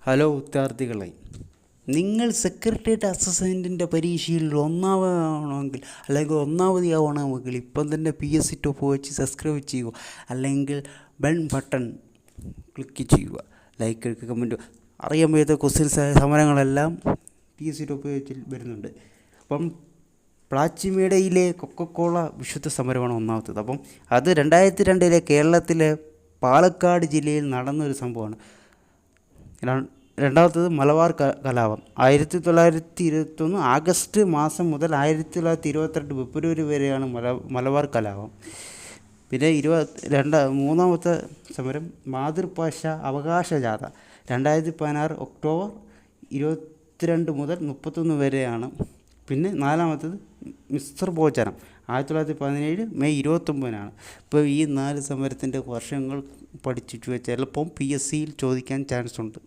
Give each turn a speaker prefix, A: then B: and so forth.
A: Hello വിദ്യാർത്ഥികളെ, നിങ്ങൾ secretariat അസിസ്റ്റൻറ്റിൻ്റെ പരീക്ഷയിൽ ഒന്നാമതാവണമെങ്കിൽ അല്ലെങ്കിൽ ഒന്നാമതാവണമെങ്കിൽ ഇപ്പം തന്നെ PSC ടോപ്പ് വെച്ച് സബ്സ്ക്രൈബ് ചെയ്യുക, അല്ലെങ്കിൽ ബെൽ ബട്ടൺ ക്ലിക്ക് ചെയ്യുക, ലൈക്ക് കമൻറ്റ്. അറിയാൻ വയ്യാത്ത ക്വസ്റ്റ്യൻസ് സമരങ്ങളെല്ലാം PSC ടോപ്പ് വെച്ചിൽ വരുന്നുണ്ട്. അപ്പം പ്ലാച്ചിമേടയിലെ കൊക്കക്കോള വിശുദ്ധ സമരമാണ് ഒന്നാമത്തത്. അപ്പം അത് 2002 കേരളത്തിലെ പാലക്കാട് ജില്ലയിൽ നടന്നൊരു സംഭവമാണ്. രണ്ടാമത്തത് മലബാർ കലാപം 1921 ആഗസ്റ്റ് മാസം മുതൽ 1922 ഫെബ്രുവരി വരെയാണ് മലബാർ കലാപം. പിന്നെ മൂന്നാമത്തെ സമരം മാതൃഭാഷ അവകാശ ജാഥ 2016 ഒക്ടോബർ 22 മുതൽ 31 വരെയാണ്. പിന്നെ നാലാമത്തത് മിശ്ര ഭോജനം 1917 മെയ് 29. ഇപ്പോൾ ഈ 4 സമരത്തിൻ്റെ വർഷങ്ങൾ പഠിച്ചു വെച്ചാൽ ചിലപ്പം PSCയിൽ ചോദിക്കാൻ ചാൻസ് ഉണ്ട്.